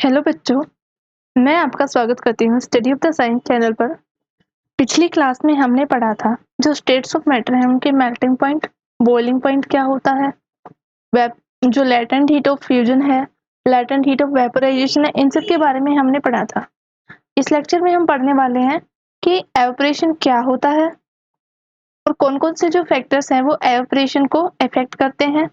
Hello बच्चों, मैं आपका स्वागत करती हूँ study of the science channel पर। पिछली क्लास में हमने पढ़ा था जो स्टेट्स ऑफ मैटर हैं उनके मेल्टिंग पॉइंट, बॉइलिंग पॉइंट क्या होता है, वेप जो लेटेंट हीट ऑफ फ्यूजन है, लेटेंट हीट ऑफ वेपोराइजेशन है, इन सब के बारे में हमने पढ़ा था। इस लेक्चर में हम पढ़ने वाले हैं कि एवापोरेशन क्या होता है और कौन-कौन से जो फैक्टर्स हैं वो एवापोरेशन को अफेक्ट करते हैं,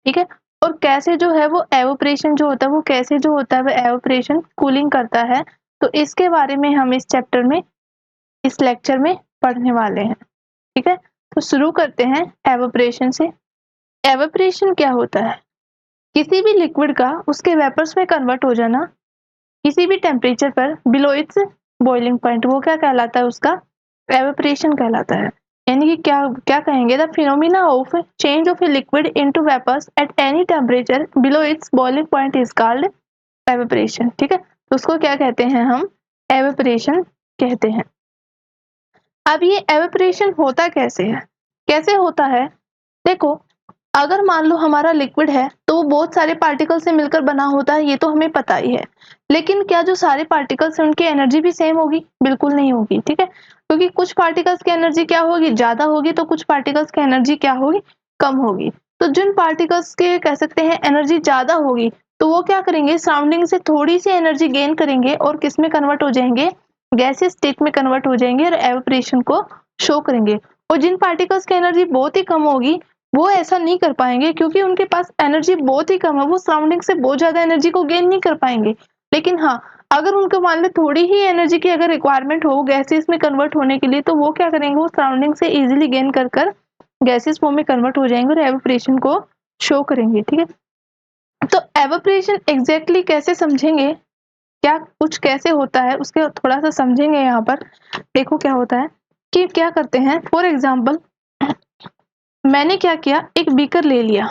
ठीक है? और कैसे जो है वो एवापोरेशन जो होता है वो कैसे जो होता है वो एवापोरेशन कूलिंग करता है। तो इसके बारे में हम इस चैप्टर में इस लेक्चर में पढ़ने वाले हैं, ठीक है? तो शुरू करते हैं एवापोरेशन से। एवापोरेशन क्या होता है? किसी भी लिक्विड का उसके वेपर्स में कन्वर्ट हो जाना किसी भी टेम्परेचर पर बिलो इट्स बॉइलिंग पॉइंट, वो क्या कहलाता है? उसका एवापोरेशन कहलाता है। यानी कि क्या क्या कहेंगे? The phenomena of change of a liquid into vapours at any temperature below its boiling point is called evaporation, ठीक है? तो उसको क्या कहते हैं? हम एवापोरेशन कहते हैं। अब ये एवापोरेशन होता कैसे है? कैसे होता है? देखो, अगर मान लो हमारा लिक्विड है तो वो बहुत सारे पार्टिकल से मिलकर बना होता है, ये तो हमें पता ही है। लेकिन क्या जो सारे पार्टिकल्स हैं उनकी एनर्जी भी सेम होगी? बिल्कुल नहीं होगी, ठीक है? क्योंकि कुछ पार्टिकल्स की एनर्जी क्या होगी? ज्यादा होगी, तो कुछ पार्टिकल्स की एनर्जी क्या होगी? कम होगी। तो जिन पार्टिकल्स के कह सकते हैं एनर्जी ज्यादा होगी, तो वो क्या करेंगे? सराउंडिंग से थोड़ी सी एनर्जी गेन करेंगे और किस में कन्वर्ट हो जाएंगे? गैसियस स्टेट में कन्वर्ट हो जाएंगे और एवापोरेशन को शो करेंगे। और जिन पार्टिकल्स की एनर्जी बहुत ही कम होगी, वो ऐसा नहीं कर पाएंगे क्योंकि उनके पास एनर्जी बहुत ही कम है, वो सराउंडिंग से बहुत ज्यादा एनर्जी को गेन नहीं कर पाएंगे। लेकिन हाँ, अगर उनको मान लो थोड़ी ही एनर्जी की अगर रिक्वायरमेंट हो गैसेस में कन्वर्ट होने के लिए, तो वो क्या करेंगे? वो सराउंडिंग से इजीली गेन कर कर गैसेस फॉर्म में कन्वर्ट हो जाएंगे और एवापोरेशन को शो करेंगे, ठीक है? तो एवापोरेशन एग्जैक्टली कैसे समझेंगे, क्या कुछ कैसे होता है उसके थोड़ा सा समझेंगे यहाँ पर। देखो क्या होता है कि क्या करते हैं, फॉर एग्जाम्पल मैंने क्या किया, एक बीकर ले लिया,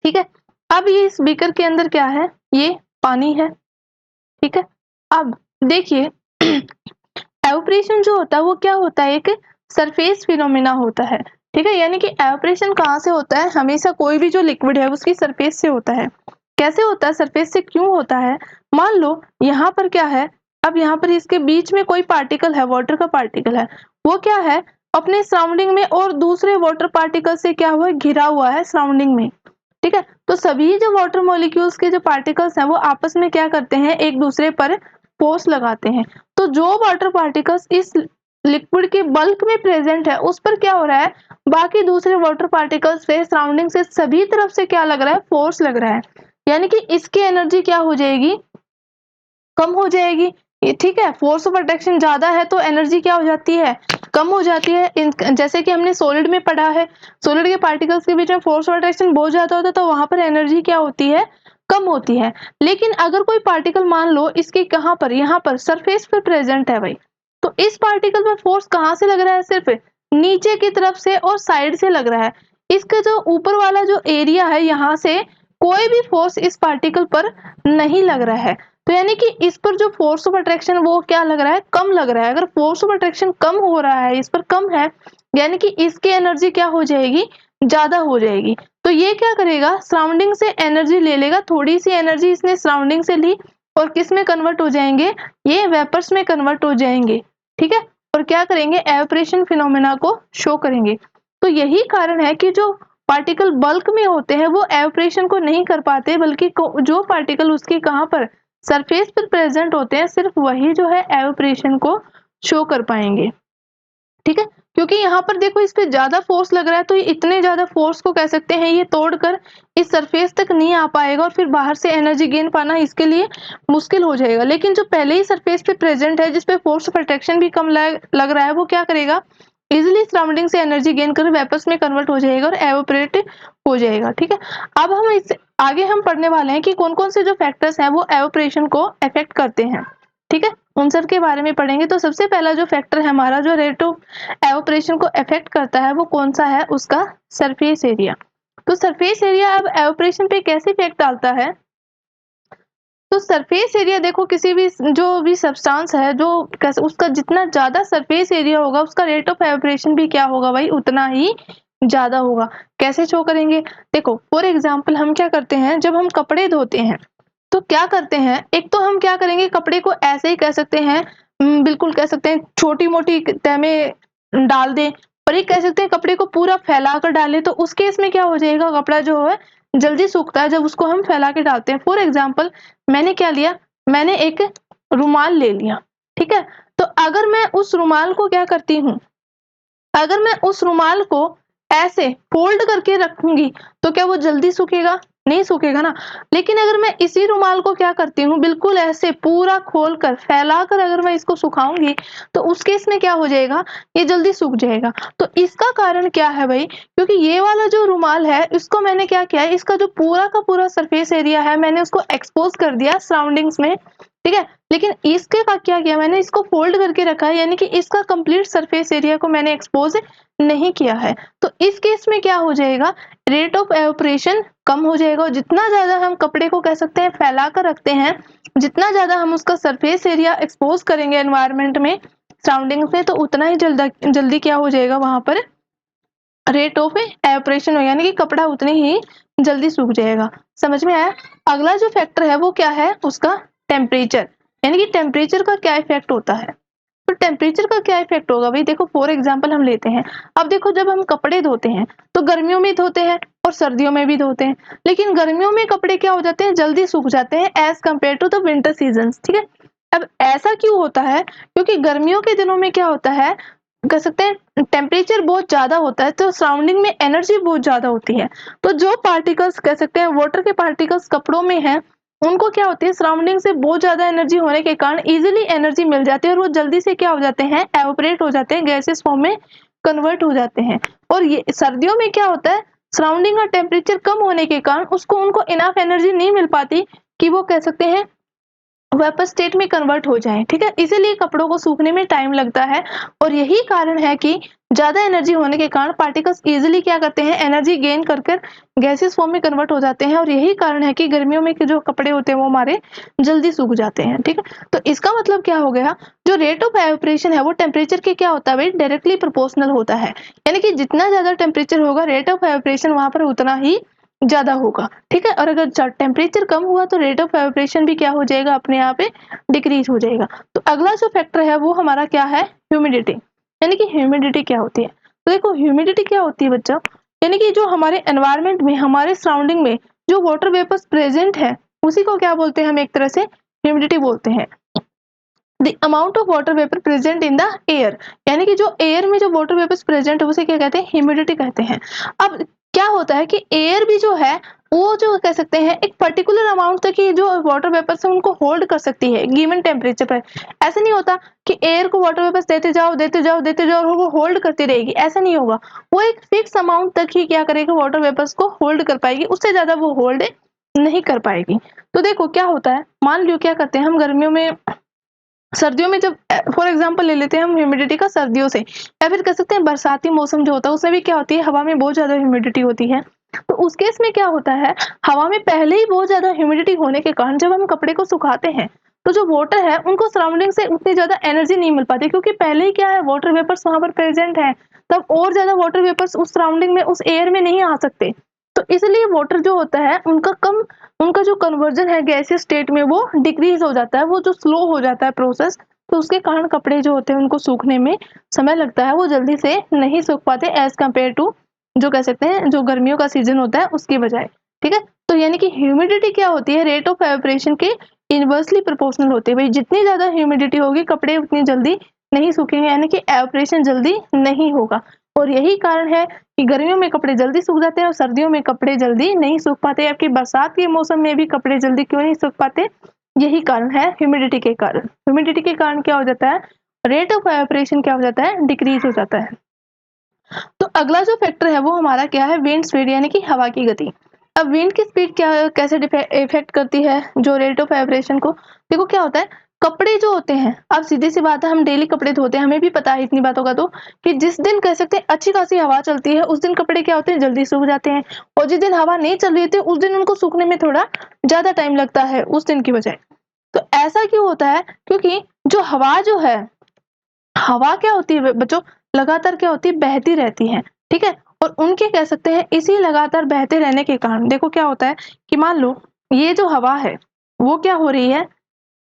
ठीक है? अब ये इस बीकर के अंदर क्या है? ये पानी है, ठीक है? अब देखिए एवापोरेशन जो होता है वो क्या होता है? एक सरफेस फिनोमिना होता है, ठीक है? यानी कि एवापोरेशन कहाँ से होता है? हमेशा कोई भी जो लिक्विड है उसकी सरफेस से होता है। कैसे होता है? सरफेस से क्यों होता है? मान लो यहाँ पर क्या है, अब यहाँ पर इसके बीच में कोई पार्टिकल है, वाटर का पार्टिकल है, वो क्या है? अपने सराउंडिंग में और दूसरे वाटर पार्टिकल से क्या हुआ है? घिरा हुआ है सराउंडिंग में, ठीक है? तो सभी जो वाटर मॉलिक्यूल्स के जो पार्टिकल्स हैं वो आपस में क्या करते हैं? एक दूसरे पर फोर्स लगाते हैं। तो जो वाटर पार्टिकल्स इस लिक्विड के बल्क में प्रेजेंट है उस पर क्या हो रहा है? बाकी दूसरे वाटर पार्टिकल्स से सराउंडिंग से सभी तरफ से क्या लग रहा है? फोर्स लग रहा है। यानी कि इसकी एनर्जी क्या हो जाएगी? कम हो जाएगी, ये ठीक है? फोर्स ऑफ अट्रैक्शन ज्यादा है तो एनर्जी क्या हो जाती है? कम हो जाती है। जैसे कि हमने सॉलिड में पढ़ा है, सॉलिड के पार्टिकल्स के बीच में फोर्स ऑफ अट्रैक्शन बहुत ज्यादा होता है तो वहां पर एनर्जी क्या होती है? कम होती है। लेकिन अगर कोई पार्टिकल मान लो इसके कहाँ पर, यहाँ पर सरफेस पर प्रेजेंट है भाई, तो इस पार्टिकल पर फोर्स कहाँ से लग रहा है? सिर्फ नीचे की तरफ से और साइड से लग रहा है। इसका जो ऊपर वाला जो एरिया है यहाँ से कोई भी फोर्स इस पार्टिकल पर नहीं लग रहा है। तो यानी कि इस पर जो फोर्स ऑफ अट्रैक्शन वो क्या लग रहा है? कम लग रहा है। अगर फोर्स ऑफ अट्रैक्शन कम हो रहा है, इस पर कम है, यानी कि इसकी एनर्जी क्या हो जाएगी? ज्यादा हो जाएगी। तो ये क्या करेगा? सराउंडिंग से एनर्जी ले लेगा, थोड़ी सी एनर्जी इसने सराउंडिंग से ली और किस में कन्वर्ट हो जाएंगे? ये वेपर्स में कन्वर्ट हो जाएंगे, ठीक है? और क्या करेंगे? एवापोरेशन फिनोमेना को शो करेंगे। तो यही कारण है कि जो पार्टिकल बल्क में होते हैं वो एवापोरेशन को नहीं कर पाते, बल्कि जो पार्टिकल उसके कहाँ पर सरफेस पर प्रेजेंट होते हैं सिर्फ वही जो है एवापोरेशन को शो कर पाएंगे, ठीक है? क्योंकि यहाँ पर देखो इस पे ज्यादा फोर्स लग रहा है तो ये इतने ज्यादा फोर्स को कह सकते हैं ये तोड़कर इस सरफेस तक नहीं आ पाएगा और फिर बाहर से एनर्जी गेन पाना इसके लिए मुश्किल हो जाएगा। लेकिन जो पहले ही सरफेस पे प्रेजेंट है जिसपे फोर्स ऑफ अट्रैक्शन भी कम लग रहा है, वो क्या करेगा? इजिली सराउंडिंग से एनर्जी गेन कर वेपर्स में कन्वर्ट हो जाएगा और एवापोरेट हो जाएगा, ठीक है? अब हम इससे आगे हम पढ़ने वाले हैं कि कौन कौन से जो फैक्टर्स हैं वो एवापोरेशन को अफेक्ट करते हैं, ठीक है? उन सब के बारे में पढ़ेंगे। तो सबसे पहला जो फैक्टर है हमारा जो रेट ऑफ एवापोरेशन को अफेक्ट करता है वो कौन सा है? उसका सरफेस एरिया। तो सरफेस एरिया अब एवापोरेशन पे कैसे इफेक्ट डालता है? तो सरफेस एरिया देखो, किसी भी जो भी सब्सटेंस है जो उसका जितना ज्यादा सरफेस एरिया होगा उसका रेट ऑफ एवापोरेशन भी क्या होगा भाई? उतना ही ज्यादा होगा। कैसे शो करेंगे? देखो फॉर एग्जांपल हम क्या करते हैं, जब हम कपड़े धोते हैं तो क्या करते हैं, एक तो हम क्या करेंगे, कपड़े को ऐसे ही कह सकते हैं बिल्कुल कह सकते हैं छोटी-मोटी तह में डाल दें, और एक कह सकते हैं कपड़े को पूरा फैला कर डालें, तो उस केस में क्या हो जाएगा, कपड़ा जो है जल्दी सूखता है जब उसको हम फैला के डालते हैं। फॉर एग्ज़ाम्पल मैंने क्या लिया, मैंने एक रुमाल ले लिया, ठीक है? तो अगर मैं उस रुमाल को क्या करती हूँ, अगर मैं उस रुमाल को ऐसे फ़ोल्ड करके रखूँगी, तो क्या वो जल्दी सूखेगा? नहीं सूखेगा ना। लेकिन अगर मैं इसी रुमाल को क्या करती हूँ, बिल्कुल ऐसे पूरा खोल कर, फैला कर अगर मैं इसको सुखाऊँगी, तो उस केस में क्या हो जाएगा, ये जल्दी सूख जाएगा। तो इसका कारण क्या है भई? क्योंकि ये वाला जो रुमाल है, इसको मैंने क्या किया है, इसका जो पूरा का पूरा सरफेस एरिया है, मैंने उसको एक्सपोज़ कर दिया सराउंडिंग्स में, ठीक है? लेकिन इसके का क्या किया मैंने, इसको फ़ोल्ड करके रखा है, यानी कि इसका कंप्लीट सरफेस एरिया को मैंने एक्सपोज़ नहीं किया है। तो इस केस में क्या हो जाएगा, रेट ऑफ एवापोरेशन कम हो जाएगा, और जितना ज़्यादा हम कपड़े को कह सकते हैं फैला कर रखते हैं, जितना ज़्यादा हम उसका सरफेस एरिया एक्सपोज़ करेंगे एनवायरनमेंट में, सराउंडिंग्स में, तो उतना ही जल्दी क्या हो जाएगा, वहाँ पर रेट ऑफ एवापोरेशन हो, यानी कि कपड़ा उतने ही जल्दी सूख जाएगा। समझ में आया? अगला जो फैक्टर है वो क्या है, उसका टेम्परेचर, यानी कि टेम्परेचर का क्या इफ़ेक्ट होता है। तो टेम्परेचर का क्या इफ़ेक्ट होगा भई, देखो फॉर एग्ज़ाम्पल हम लेते हैं। अब देखो जब हम कपड़े धोते हैं, तो गर्मियों में धोते हैं और सर्दियों में भी धोते हैं। लेकिन गर्मियों में कपड़े क्या हो जाते हैं, जल्दी सूख जाते हैं as compare to the winter seasons, ठीक है? अब ऐसा क्यों होता है? क्योंकि गर्मियों के दिनों में क्या होता है, कह सकते हैं टेम्परेचर बहुत ज़्यादा होता है, तो सराउंडिंग में एनर्जी बहुत ज़्यादा होती है। तो जो पार्टिकल्स कह सकते हैं वाटर के पार्टिकल्स कपड़ों में हैं, उनको क्या होती है, सराउंडिंग से बहुत ज़्यादा एनर्जी होने के कारण ईज़िली एनर्जी मिल जाती है, और वो जल्दी से क्या हो जाते हैं, एवापोरेट हो जाते हैं, गैसेस फॉर्म में कन्वर्ट हो जाते हैं। और ये सर्दियों में क्या होता है, सराउंडिंग का टेम्परेचर कम होने के कारण उनको इनफ एनर्जी नहीं मिल पाती कि वो कह सकते हैं वेपर स्टेट में कन्वर्ट हो जाएँ, ठीक है? इसीलिए कपड़ों को सूखने में टाइम लगता है, और यही कारण है कि ज़्यादा एनर्जी होने के कारण पार्टिकल्स ईज़िली क्या करते हैं, एनर्जी गेन कर कर गैसेस फॉर्म में कन्वर्ट हो जाते हैं, और यही कारण है कि गर्मियों में के जो कपड़े होते हैं वो हमारे जल्दी सूख जाते हैं, ठीक है? तो इसका मतलब क्या हो गया, जो रेट ऑफ एवापोरेशन है वो टेम्परेचर के क्या होता है भई, डायरेक्टली प्रोपोर्शनल होता है। यानी कि जितना ज़्यादा टेम्परेचर होगा, रेट ऑफ एवापोरेशन वहाँ पर उतना ही ज़्यादा होगा, ठीक है? और अगर टेम्परेचर कम हुआ, तो रेट ऑफ एवापोरेशन भी क्या हो जाएगा, अपने आप डिक्रीज़ हो जाएगा। तो अगला जो फैक्टर है वो हमारा क्या है, ह्यूमिडिटी, यानी कि ह्यूमिडिटी क्या होती है? तो देखो ह्यूमिडिटी क्या होती है बच्चों, यानी कि जो हमारे एनवायरनमेंट में, हमारे सराउंडिंग में जो वाटर वेपर्स प्रेज़ेंट है, उसी को क्या बोलते हैं, हम एक तरह से ह्यूमिडिटी बोलते हैं। The amount of water vapour present in the air, यानी कि जो एयर में जो वाटर वेपर्स प्रेजेंट है उसे क्या कहते हैं, ह्यूमिडिटी कहते हैं। अब क्या होता है कि एयर भी जो है, वो जो कह सकते हैं एक पर्टिकुलर अमाउंट तक ही जो वाटर वेपर्स है उनको होल्ड कर सकती है गिवन टेम्परेचर पर। ऐसा नहीं होता कि एयर को वाटर वेपर्स देते जाओ और वो होल्ड करती रहेगी, ऐसा नहीं होगा। वो एक फिक्स अमाउंट तक ही क्या करेगी, वाटर वेपर्स को होल्ड कर पाएगी, उससे ज्यादा वो होल्ड नहीं कर पाएगी। तो देखो क्या होता है, मान लो क्या करते हैं हम गर्मियों में, सर्दियों में जब फॉर एग्जांपल ले लेते हैं हम ह्यूमिडिटी का सर्दियों से, या फिर कह सकते हैं बरसाती मौसम जो होता है उसमें भी क्या होती है, हवा में बहुत ज़्यादा ह्यूमिडिटी होती है। तो उस केस में क्या होता है, हवा में पहले ही बहुत ज़्यादा ह्यूमिडिटी होने के कारण जब हम कपड़े को सुखाते हैं, तो जो वाटर है उनको सराउंडिंग से उतनी ज़्यादा एनर्जी नहीं मिल पाती, क्योंकि पहले ही क्या है, वाटर वेपर्स वहाँ पर प्रेजेंट है, तब और ज़्यादा वाटर वेपर्स उस सराउंडिंग में, उस एयर में नहीं आ सकते। तो इसलिए वाटर जो होता है उनका जो कन्वर्जन है गैसीय स्टेट में वो डिक्रीज हो जाता है, वो जो स्लो हो जाता है प्रोसेस। तो उसके कारण कपड़े जो होते हैं उनको सूखने में समय लगता है, वो जल्दी से नहीं सूख पाते एज़ कम्पेयर टू जो कह सकते हैं जो गर्मियों का सीज़न होता है उसकी बजाय, ठीक है? तो यानी कि ह्यूमिडिटी क्या होती है, रेट ऑफ एवापोरेशन के इनवर्सली प्रोपोर्शनल होती है। भई जितनी ज़्यादा ह्यूमिडिटी होगी कपड़े उतनी जल्दी नहीं सूखेंगे, यानी कि एवापोरेशन जल्दी नहीं होगा। और यही कारण है कि गर्मियों में कपड़े जल्दी सूख जाते हैं और सर्दियों में कपड़े जल्दी नहीं सूख पाते, जबकि बरसात के मौसम में भी कपड़े जल्दी क्यों नहीं सूख पाते? यही कारण है ह्यूमिडिटी के कारण। ह्यूमिडिटी के कारण क्या हो जाता है, रेट ऑफ एवापोरेशन क्या हो जाता है, डिक्रीज हो जाता है। तो अगला जो फैक्टर है वो हमारा क्या है, विंड स्पीड, यानी कि हवा की गति। अब विंड की स्पीड क्या कैसे इफेक्ट करती है जो रेट ऑफ एवापोरेशन को, देखो क्या होता है, कपड़े जो होते हैं, अब सीधी सी बात है, हम डेली कपड़े धोते हैं, हमें भी पता है इतनी बातों का, तो कि जिस दिन कह सकते हैं अच्छी खासी हवा चलती है उस दिन कपड़े क्या होते हैं, जल्दी सूख जाते हैं, और जिस दिन हवा नहीं चल रही होती उस दिन उनको सूखने में थोड़ा ज्यादा टाइम लगता है उस दिन की बजाय। तो ऐसा क्यों होता है, क्योंकि जो हवा जो है, हवा क्या होती है बच्चों, लगातार क्या होती है, बहती रहती है, ठीक है? और उनके कह सकते हैं इसी लगातार बहते रहने के कारण देखो क्या होता है कि मान लो ये जो हवा है वो क्या हो रही है,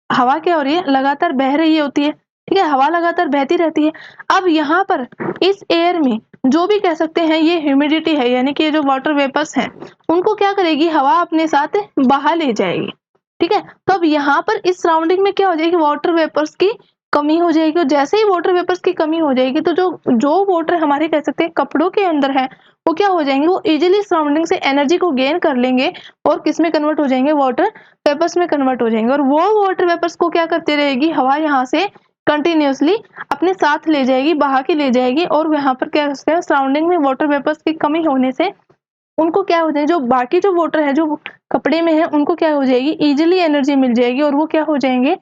हवा क्या हो रही है, लगातार बह रही होती है, ठीक है, हवा लगातार बहती रहती है। अब यहाँ पर इस एयर में जो भी कह सकते हैं ये ह्यूमिडिटी है, यानी कि ये जो वाटर वेपर्स हैं, उनको क्या करेगी, हवा अपने साथ बहा ले जाएगी, ठीक है। तो अब यहाँ पर इस सराउंडिंग में क्या हो जाएगी, वाटर वेपर्स की कमी हो जाएगी, और जैसे ही वाटर वेपर्स की कमी हो जाएगी तो जो जो वाटर हमारे कह सकते हैं कपड़ों के अंदर है, वो क्या हो जाएंगे, वो इजीली सराउंडिंग से एनर्जी को गेन कर लेंगे और किस में कन्वर्ट हो जाएंगे, वाटर वेपर्स में कन्वर्ट हो जाएंगे। और वो वाटर वेपर्स को क्या करती रहेगी, हवा यहाँ से कंटिन्यूअसली अपने साथ ले जाएगी, बहा के ले जाएगी, और यहाँ पर क्या करते हैं, सराउंडिंग में वाटर वेपर्स की कमी होने से उनको क्या हो जाए, जो बाकी जो वाटर है जो कपड़े में है, उनको क्या हो जाएगी, इजीली एनर्जी मिल जाएगी, और वो क्या हो जाएंगे,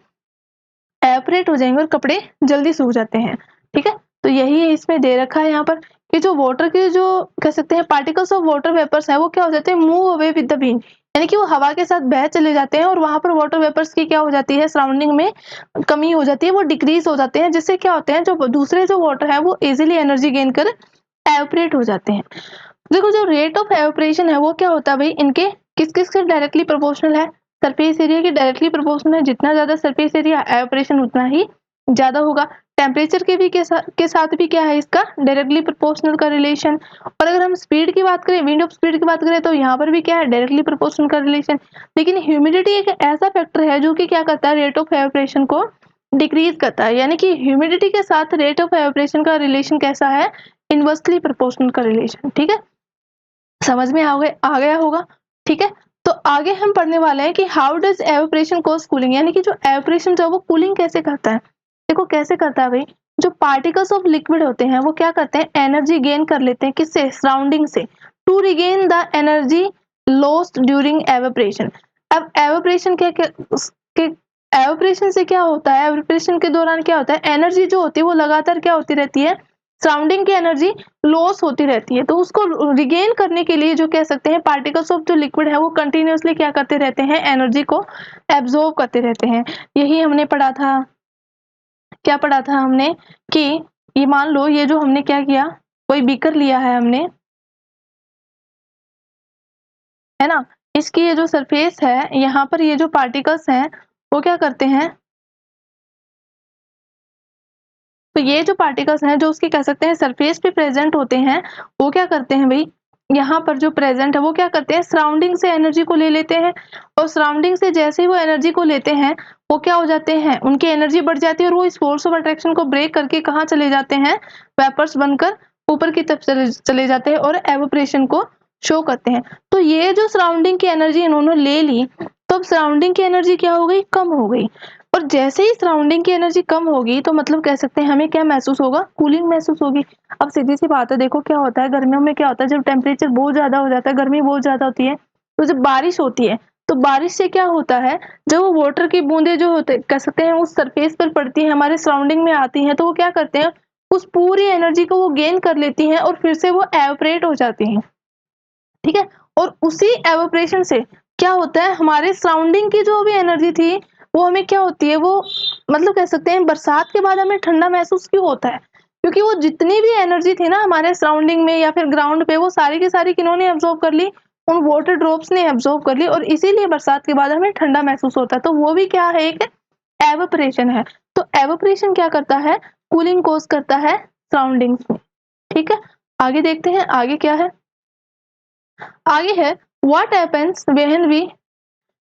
एवपोरेट हो जाएंगे, और कपड़े जल्दी सूख जाते हैं, ठीक है। तो यही इसमें दे रखा है यहाँ पर कि जो वाटर के जो कह सकते हैं पार्टिकल्स ऑफ वाटर वेपर्स है, वो क्या हो जाते हैं, move away with the wind, यानी कि वो हवा के साथ बह चले जाते हैं, और वहां पर वाटर वेपर्स की क्या हो जाती है, सराउंडिंग में कमी हो जाती है, वो डिक्रीज हो जाते हैं, जिससे क्या होते हैं, जो दूसरे जो वाटर है वो इजिली एनर्जी गेन कर एवपोरेट हो जाते हैं। देखो जो रेट ऑफ एवपोरेशन है वो क्या होता है भाई, इनके किस किस के डायरेक्टली प्रोपोर्शनल है, सरफेस एरिया के डायरेक्टली प्रोपोर्शनल है, जितना ज्यादा सरफेस एरिया एवपोरेशन उतना ही ज्यादा होगा। टेम्परेचर के भी के साथ भी क्या है, इसका डायरेक्टली प्रोपोर्शनल का रिलेशन। और अगर हम स्पीड की बात करें, विंड ऑफ स्पीड की बात करें, तो यहाँ पर भी क्या है, डायरेक्टली प्रोपोर्शनल का रिलेशन। लेकिन ह्यूमिडिटी एक ऐसा फैक्टर है जो कि क्या करता है, रेट ऑफ एवपोरेशन को डिक्रीज करता है, यानी कि ह्यूमिडिटी के साथ रेट ऑफ एवपोरेशन का रिलेशन कैसा है, इनवर्सली प्रोपोर्शनल का रिलेशन, ठीक है। समझ में आ गया होगा, ठीक है। तो आगे हम पढ़ने वाले हैं कि how does evaporation cause cooling, यानी कि जो एवपोरेशन जो वो कूलिंग कैसे करता है। देखो कैसे करता है भाई, जो पार्टिकल्स ऑफ लिक्विड होते हैं वो क्या करते हैं, एनर्जी गेन कर लेते हैं, किससे, सराउंडिंग से, to regain the energy lost during evaporation. अब एवपोरेशन के एवपोरेशन से क्या होता है, एवपोरेशन के दौरान क्या होता है, एनर्जी जो होती है वो लगातार क्या होती रहती है, सराउंडिंग की एनर्जी लॉस होती रहती है। तो उसको रिगेन करने के लिए जो कह सकते हैं पार्टिकल्स ऑफ जो लिक्विड है वो कंटिन्यूअसली क्या करते रहते हैं, एनर्जी को एब्जॉर्ब करते रहते हैं। यही हमने पढ़ा था, क्या पढ़ा था हमने, कि ये मान लो ये जो हमने क्या किया, कोई बीकर लिया है हमने, है ना, इसकी ये जो सरफेस है, यहाँ पर ये जो पार्टिकल्स हैं वो क्या करते हैं, तो ये जो पार्टिकल्स हैं जो उसके कह सकते हैं सरफेस पे प्रेजेंट होते हैं, वो क्या करते हैं भाई, यहाँ पर जो प्रेजेंट है वो क्या करते हैं, सराउंडिंग से एनर्जी को ले लेते हैं, और सराउंडिंग से जैसे ही वो एनर्जी को लेते हैं, वो क्या हो जाते हैं, उनकी एनर्जी बढ़ जाती है, और वो इस फोर्स ऑफ अट्रैक्शन को ब्रेक करके कहाँ चले जाते हैं, वेपर्स बनकर ऊपर की तरफ चले जाते हैं, और एवोपरेशन को शो करते हैं। तो ये जो सराउंडिंग की एनर्जी इन्होंने ले ली, तो अब सराउंडिंग की एनर्जी क्या हो गई, कम हो गई, और जैसे ही सराउंडिंग की एनर्जी कम होगी तो मतलब कह सकते हैं हमें क्या महसूस होगा, कूलिंग महसूस होगी। अब सीधी सी बात है, देखो क्या होता है, गर्मियों में क्या होता है, जब टेम्परेचर बहुत ज्यादा हो जाता है, गर्मी बहुत ज्यादा होती है, तो जब बारिश होती है, तो बारिश से क्या होता है, जब वो वाटर की बूंदे जो होते कह सकते हैं उस सरफेस पर पड़ती हैं, हमारे सराउंडिंग में आती हैं, तो वो क्या करते हैं, उस पूरी एनर्जी को वो गेन कर लेती हैं, और फिर से वो एवपोरेट हो जाती हैं, ठीक है। और उसी एवोपरेशन से क्या होता है, हमारे सराउंडिंग की जो भी एनर्जी थी वो हमें क्या होती है, वो मतलब कह सकते हैं बरसात के बाद हमें ठंडा महसूस क्यों होता है, क्योंकि वो जितनी भी एनर्जी थी ना हमारे सराउंडिंग में या फिर ग्राउंड पे, वो सारी की सारी किन्होंने एब्जॉर्ब कर ली, उन वाटर ड्रॉप्स ने एब्जॉर्ब कर ली, और इसीलिए बरसात के बाद हमें ठंडा महसूस होता है। तो वो भी क्या है, एक एवोपरेशन है। तो एवोपरेशन क्या करता है, कूलिंग कॉज करता है सराउंडिंग्स में, ठीक है। आगे देखते हैं, आगे क्या है, आगे है what happens when we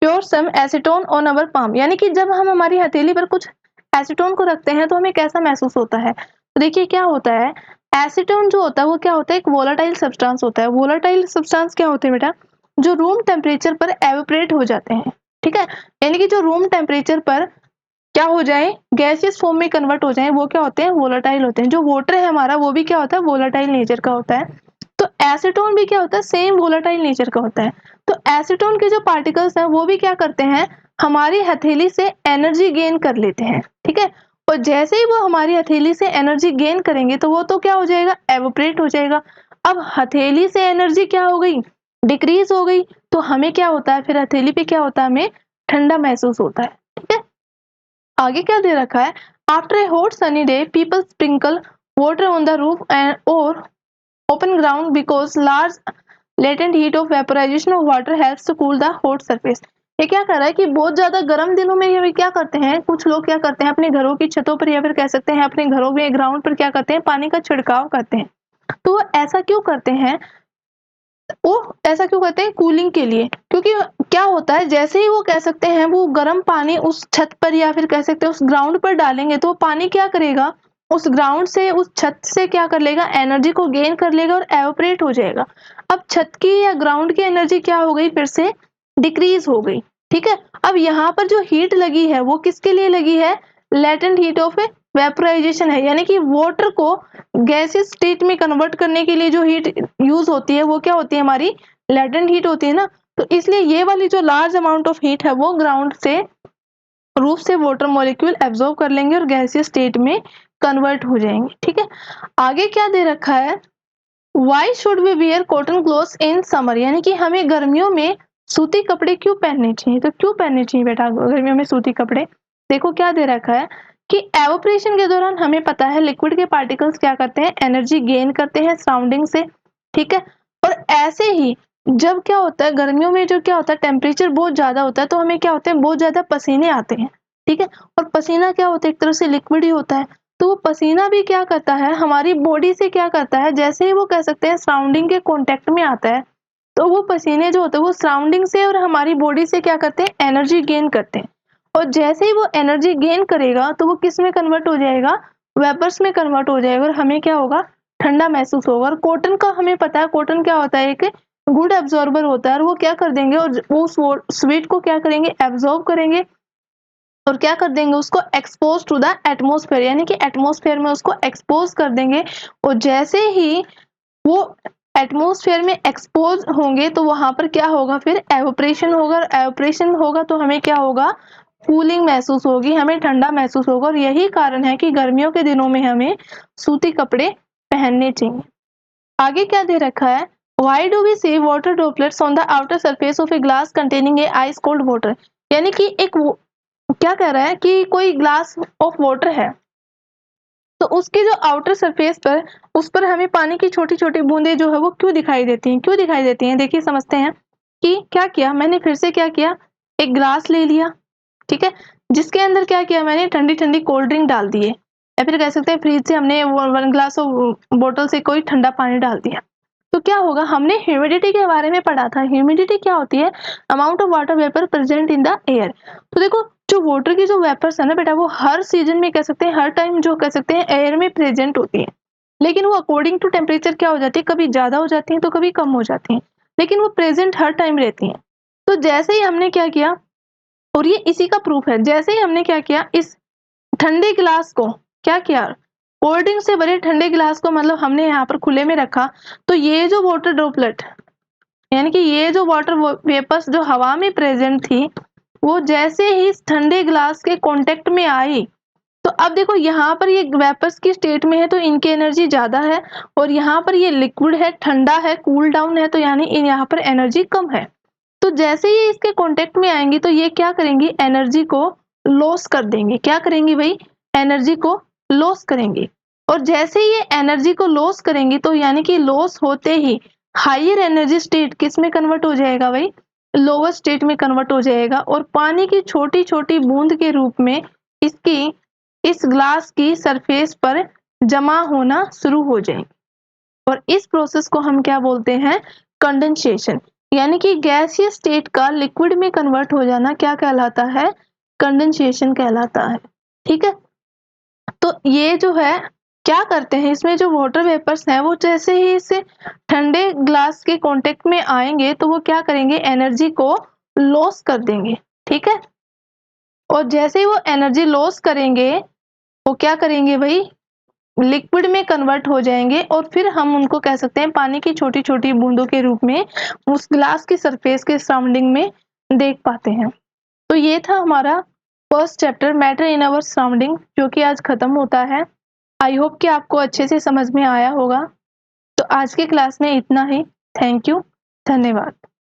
pour some acetone on our palm, यानी कि जब हम हमारी हथेली पर कुछ एसीटोन को रखते हैं तो हमें कैसा महसूस होता है। तो देखिए क्या होता है, एसीटोन जो होता है वो क्या होता है, एक वोलाटाइल सब्सटेंस होता है। वोलाटाइल सब्सटेंस क्या होते हैं बेटा, जो रूम टेम्परेचर पर एवोपरेट हो जाते हैं, ठीक है, यानी कि जो रूम टेम्परेचर पर क्या हो जाए, गैसियस फॉर्म में कन्वर्ट हो जाए, वो क्या होते हैं, वोलाटाइल होते हैं। जो वाटर है हमारा वो भी क्या होता है, वोलाटाइल नेचर का होता है। तो एसीटोन भी क्या होता है, सेम वोलाटाइल नेचर का होता है। तो एसीटोन के जो पार्टिकल्स हैं वो भी क्या करते हैं, हमारी हथेली से एनर्जी गेन कर लेते हैं, ठीक है। और जैसे ही वो हमारी हथेली से एनर्जी गेन करेंगे तो वो तो क्या हो जाएगा, एवोपरेट हो जाएगा। अब हथेली से एनर्जी क्या हो गई, डिक्रीज हो गई, तो हमें क्या होता है, फिर हथेली पे क्या होता है, हमें ठंडा महसूस होता है, ठीक है। आगे क्या दे रखा है, after a hot sunny day people sprinkle water on the roof and और open ground because large latent heat of vaporization of water helps to cool the hot surface, ये क्या कर रहा है कि बहुत ज़्यादा गर्म दिनों में ये क्या करते हैं, कुछ लोग क्या करते हैं अपने घरों की छतों पर या फिर कह सकते हैं अपने घरों में ग्राउंड पर क्या करते हैं, पानी का छिड़काव करते हैं। तो वो ऐसा क्यों करते हैं? वो ऐसा क्यों करते हैं? कूलिंग के लिए। क्योंकि क्या होता है, जैसे ही वो कह सकते हैं वो गर्म पानी उस छत पर या फिर कह सकते हैं उस ग्राउंड पर डालेंगे तो वो पानी क्या करेगा, उस ग्राउंड से उस छत से क्या कर लेगा, एनर्जी को गेन कर लेगा और एवापोरेट हो जाएगा। अब छत की या ग्राउंड की एनर्जी क्या हो गई, फिर से डिक्रीज हो गई। ठीक है, अब यहाँ पर जो हीट लगी है वो किसके लिए लगी है? लेटेंट हीट ऑफ वेपोराइजेशन है, यानी कि वाटर को गैसियस स्टेट में कन्वर्ट करने के लिए जो हीट यूज होती है वो क्या होती है, हमारी लेटेंट हीट होती है ना। तो इसलिए ये वाली जो लार्ज अमाउंट ऑफ हीट है वो ग्राउंड से रूफ से वाटर मॉलिक्यूल एब्जॉर्ब कर लेंगे और गैसियस स्टेट में कन्वर्ट हो जाएंगे। ठीक है, आगे क्या दे रखा है, why should we wear cotton clothes in summer, यानी कि हमें गर्मियों में सूती कपड़े क्यों पहनने चाहिए। तो क्यों पहनने चाहिए बेटा गर्मियों में सूती कपड़े? देखो क्या दे रखा है कि एवोपरेशन के दौरान हमें पता है लिक्विड के पार्टिकल्स क्या करते हैं, एनर्जी गेन करते हैं सराउंडिंग से। ठीक है, और ऐसे ही जब क्या होता है गर्मियों में, जो क्या होता है टेम्परेचर बहुत ज्यादा होता है तो हमें क्या होता है, बहुत ज्यादा पसीने आते हैं। ठीक है, और पसीना क्या होता है, एक तरह से लिक्विड ही होता है। तो वो पसीना भी क्या करता है, हमारी बॉडी से क्या करता है, जैसे ही वो कह सकते हैं सराउंडिंग के कांटेक्ट में आता है तो वो पसीने जो होते हैं वो सराउंडिंग से और हमारी बॉडी से क्या करते हैं, एनर्जी गेन करते हैं। और जैसे ही वो एनर्जी गेन करेगा तो वो किस में कन्वर्ट हो जाएगा, वेपर्स में कन्वर्ट हो जाएगा और हमें क्या होगा, ठंडा महसूस होगा। और कॉटन का हमें पता है, कॉटन क्या होता है, एक गुड एब्जॉर्बर होता है और वो क्या कर देंगे, और वो स्वीट को क्या करेंगे, एब्जॉर्ब करेंगे और क्या कर देंगे, उसको एक्सपोज टू द एटमोस्फेयर, यानी कि एटमोस्फेयर में उसको एक्सपोज कर देंगे। और जैसे ही वो एटमॉस्फेयर में एक्सपोज होंगे तो वहां पर क्या होगा, फिर एवोपरेशन होगा। और एवोपरेशन होगा तो हमें क्या होगा, कूलिंग महसूस होगी, हमें ठंडा महसूस होगा। और यही कारण है कि गर्मियों के दिनों में हमें सूती कपड़े पहनने चाहिए। आगे क्या दे रखा है, why do we see water droplets on the outer surface of a glass containing a ice cold water, यानी कि क्या कह रहा है कि कोई ग्लास ऑफ वाटर है तो उसके जो आउटर सरफेस पर, उस पर हमें पानी की छोटी छोटी बूंदें जो है वो क्यों दिखाई देती हैं, क्यों दिखाई देती हैं, देखिए समझते हैं। कि क्या किया मैंने, फिर से क्या किया, एक ग्लास ले लिया। ठीक है, जिसके अंदर क्या किया मैंने, ठंडी ठंडी कोल्ड ड्रिंक डाल दिए, या फिर कह सकते हैं फ्रिज से हमने 1 ग्लास ऑफ बोतल से कोई ठंडा पानी डाल दिया। तो क्या होगा, हमने ह्यूमिडिटी के बारे में पढ़ा था। ह्यूमिडिटी क्या होती है, amount of water vapour present in the air. तो देखो जो वाटर की जो वेपर्स है ना बेटा, वो हर सीजन में कह सकते हैं, हर टाइम जो कह सकते हैं एयर में प्रेजेंट होती है। लेकिन वो अकॉर्डिंग टू टेम्परेचर क्या हो जाती है, कभी ज्यादा हो जाती है तो कभी कम हो जाती है, लेकिन वो प्रेजेंट हर टाइम रहती है। तो जैसे ही हमने क्या किया, और ये इसी का प्रूफ है, जैसे ही हमने क्या किया, इस ठंडे गिलास को क्या किया, कोल्ड ड्रिंक से भरे ठंडे गिलास को मतलब हमने यहाँ पर खुले में रखा। तो ये जो वाटर ड्रॉपलेट, यानी कि ये जो वाटर वेपर्स जो हवा में प्रेजेंट थी, वो जैसे ही इस ठंडे ग्लास के कांटेक्ट में आई, तो अब देखो यहाँ पर ये वेपर्स की स्टेट में है तो इनकी एनर्जी ज्यादा है, और यहाँ पर ये लिक्विड है, ठंडा है, कूल डाउन है, तो यानी यहाँ पर एनर्जी कम है। तो जैसे ही इसके कांटेक्ट में आएंगी तो ये क्या करेंगी, एनर्जी को लॉस कर देंगे। क्या करेंगी भाई, एनर्जी को लॉस करेंगी। और जैसे ही ये एनर्जी को लॉस करेंगी तो यानी कि लॉस होते ही हायर एनर्जी स्टेट किस में कन्वर्ट हो जाएगा भाई, लोअर स्टेट में कन्वर्ट हो जाएगा, और पानी की छोटी छोटी बूंद के रूप में इसकी इस ग्लास की सरफेस पर जमा होना शुरू हो जाएंगे। और इस प्रोसेस को हम क्या बोलते हैं, कंडेंसेशन, यानी कि गैसीय स्टेट का लिक्विड में कन्वर्ट हो जाना क्या कहलाता है, कंडेंसेशन कहलाता है। ठीक है, तो ये जो है क्या करते हैं, इसमें जो वाटर वेपर्स हैं वो जैसे ही इस ठंडे ग्लास के कांटेक्ट में आएंगे तो वो क्या करेंगे, एनर्जी को लॉस कर देंगे। ठीक है, और जैसे ही वो एनर्जी लॉस करेंगे वो क्या करेंगे भाई, लिक्विड में कन्वर्ट हो जाएंगे, और फिर हम उनको कह सकते हैं पानी की छोटी छोटी बूंदों के रूप में उस ग्लास की सरफेस के सराउंडिंग में देख पाते हैं। तो ये था हमारा first chapter matter in our surrounding, जो कि आज खत्म होता है। आई होप कि आपको अच्छे से समझ में आया होगा। तो आज की क्लास में इतना ही। थैंक यू, धन्यवाद।